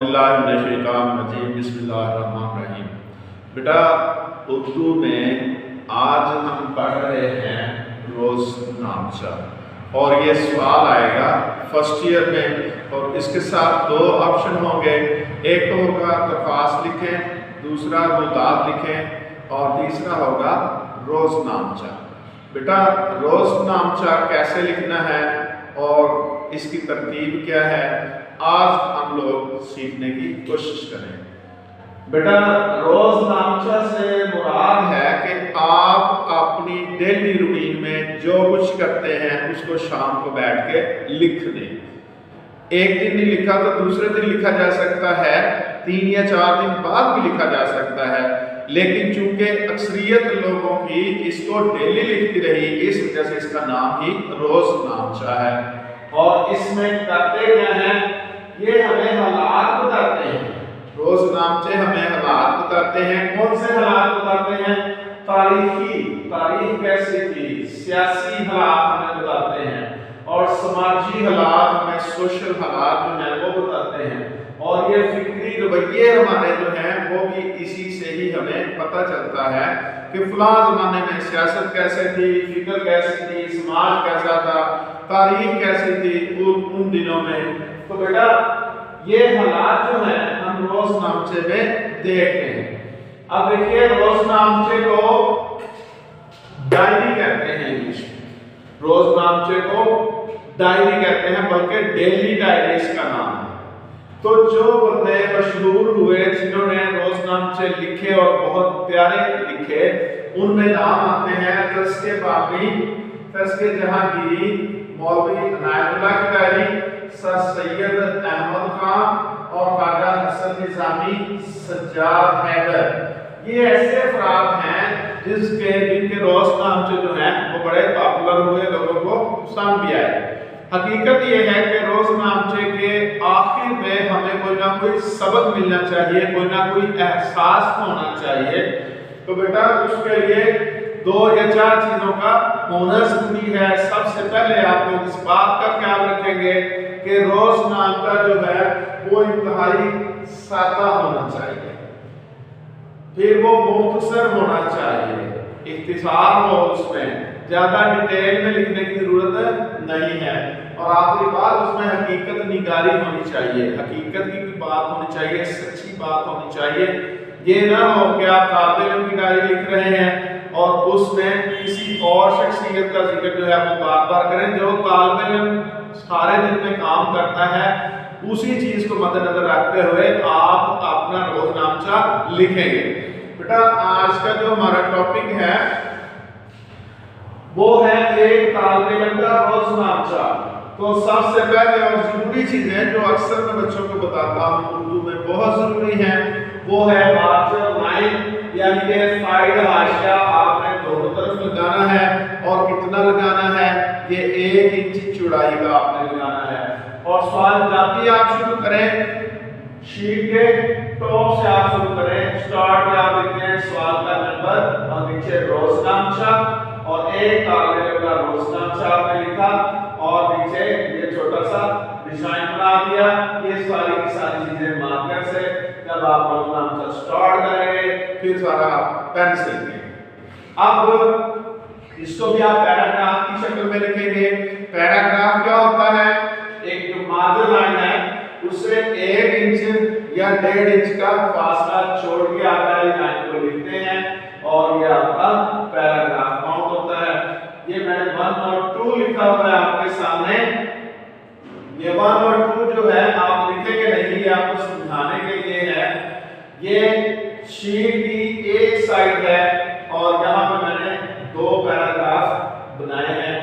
बिस्मिल्लाहिर्रहमानिर्रहीम। बेटा, उर्दू में आज हम पढ़ रहे हैं रोज़नामचा और ये सवाल आएगा फर्स्ट ईयर में, और इसके साथ दो ऑप्शन होंगे। एक होगा दरख्वास्त लिखें, दूसरा रुदात लिखें, और तीसरा होगा रोज़नामचा। बेटा, रोज़नामचा कैसे लिखना है और इसकी तरतीब क्या है, आज हम लोग सीखने की कोशिश करें। बेटा, रोज़नामचा से मुराद है कि आप अपनी डेली रूटीन में जो कुछ करते हैं उसको शाम को बैठ के लिख दें। एक दिन नहीं लिखा तो दूसरे दिन लिखा जा सकता है, 3 या 4 दिन बाद भी लिखा जा सकता है, लेकिन चूंकि अक्सरियत लोगों की इसको डेली लिखती रही, इस वजह से इसका नाम ही रोज़नामचा है। और इसमें करते क्या हैं, ये हमें हालात बताते हैं। रोज़नामचे हमें हालात बताते हैं। कौन से हालात बताते हैं? तारीख कैसी थी, सियासी हालात हमें बताते हैं, और समाजी हालात हमें, सोशल हालात जो हैं वो बताते हैं। और ये फिक्री रवैये हमारे जो हैं वो भी इसी से ही हमें पता चलता है कि फलां ज़माने में सियासत कैसे थी, फिक्र कैसी थी, समाज कैसा था, तारीख कैसी थी उन दिनों में। तो बेटा, ये हालात जो हैं हम रोज़नामचे में देखते हैं। अब देखिए, रोज़नामचे को डायरी कहते हैं इंग्लिश में। रोज़नामचे को डायरी कहते हैं, बल्कि डेली डायरी इसका नाम है। तो जो बंदे मशहूर हुए जिन्होंने रोज़नामचे लिखे और बहुत प्यारे लिखे, उनमें नाम आते हैं तज़किए बाक़ी, तज़किए जहांगीरी, मौलवी इनायतुल्लाह की डायरी, सर सैयद अहमद खान और ख्वाजा हसन निज़ामी, सज्जाद हैदर। ये ऐसे अफराद हैं जिनके रोज़नामचे जो हैं वो बड़े पॉपुलर हुए, लोगों को पसंद भी आए। हकीकत ये है कि रोज़नामचे के आखिर में हमें कोई ना कोई सबक मिलना चाहिए, कोई ना कोई एहसास होना चाहिए। तो बेटा, उसके लिए 2 या 4 चीज़ों का होना ज़रूरी है। सबसे पहले आप लोग इस बात का ख्याल रखेंगे कि रोज़नामचा जो है वो इंतहाई सादा होना चाहिए, फिर वो मुख्तसर होना चाहिए, इख्तिसार हो, उसमें ज़्यादा डिटेल में लिखने की ज़रूरत नहीं है। और आखिरी बात, उसमें हकीकत निगारी होनी चाहिए, हकीकत की कोई बात होनी चाहिए, सच्ची बात होनी चाहिए। ये ना हो कि आप तालिब इल्म की डायरी लिख रहे हैं और उसमें किसी और शख्सियत का जिक्र जो है वो बार बार करें। जो तालिब इल्म सारे दिन में काम करता है, उसी चीज़ को मद्देनजर रखते हुए आप अपना रोज़नामचा लिखेंगे। बेटा, आज का जो हमारा टॉपिक है वो है एक तालिब इल्म का रोज़नामचा। तो सबसे पहले और ज़रूरी चीज़ें जो अक्सर मैं बच्चों को बताता हूँ उर्दू में बहुत ज़रूरी हैं, वो है मार्जिनल लाइन, यानी कि साइड हाशिया आपने दोनों तरफ लगाना है। और कितना लगाना है? ये 1 इंच चौड़ाई का आपने लगाना है। और सवाल जब भी आप शुरू करें, शीट के टॉप से आप शुरू करें, स्टार्ट में आप लिखते हैं सवाल का नंबर और नीचे रोज़नामचा, और एक तालिब इल्म का रोज़नामचा आपने लिखा और नीचे ये छोटा सा डिजाइन बना दिया। ये सारी की सारी चीजें मार्कर से जब आप रोज़नामचा स्टार्ट करेंगे, फिर सारा पेन से लिखेंगे। अब इसको भी आप पैराग्राफ की शक्ल में लिखेंगे। पैराग्राफ क्या होता है? एक जो मार्जिन लाइन है उससे 1 इंच या 1.5 इंच का फासला छोड़ के आप पहली लाइन को लिखते हैं और ये आपका पैराग्राफ काउंट होता है। ये मैंने 1 और 2 लिखा हुआ है आपके सामने। ये 1 और 2 जो है आप लिखेंगे नहीं, ये आपको समझाने के लिए है। ये शीट की एक साइड है और यहाँ पे मैंने 2 पैराग्राफ बनाए हैं।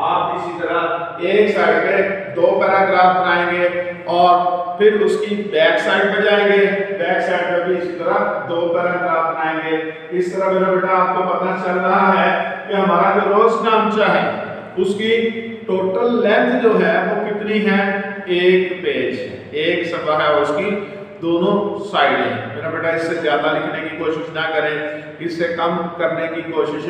आप इसी तरह एक साइड पे 2 पैराग्राफ बनाएंगे और फिर उसकी बैक साइड पे जाएंगे, बैक साइड पे भी इसी तरह 2 पैराग्राफ बनाएंगे। इस तरह मेरा बेटा आपको पता चल रहा है कि हमारा जो रोज़नामचा है उसकी टोटल लेंथ जो है वो कितनी है? 1 पेज, 1 सफ़ा है उसकी दोनों साइड हैं। मेरा बेटा इससे ज़्यादा लिखने की कोशिश ना करें, इससे कम करने की कोशिश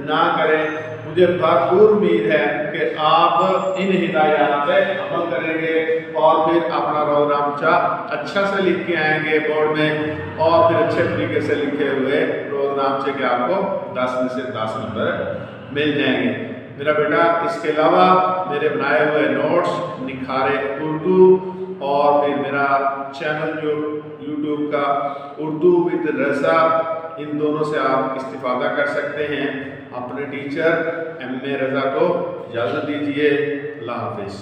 ना करें। मुझे भरपूर उम्मीद है कि आप इन हिदायत पे अमल करेंगे और फिर अपना रोज़नामा अच्छा से लिख के आएंगे बोर्ड में, और फिर अच्छे तरीके से लिखे हुए रोज़नामे के आपको 10 में से 10 नंबर मिल जाएंगे। मेरा बेटा इसके अलावा मेरे बनाए हुए नोट्स निखारे उर्दू और फिर मेरा चैनल जो यूट्यूब का उर्दू विद रज़ा, इन दोनों से आप इस्तिफ़ादा कर सकते हैं। अपने टीचर MA रज़ा को इजाज़त दीजिए। अल्लाह हाफ़िज़।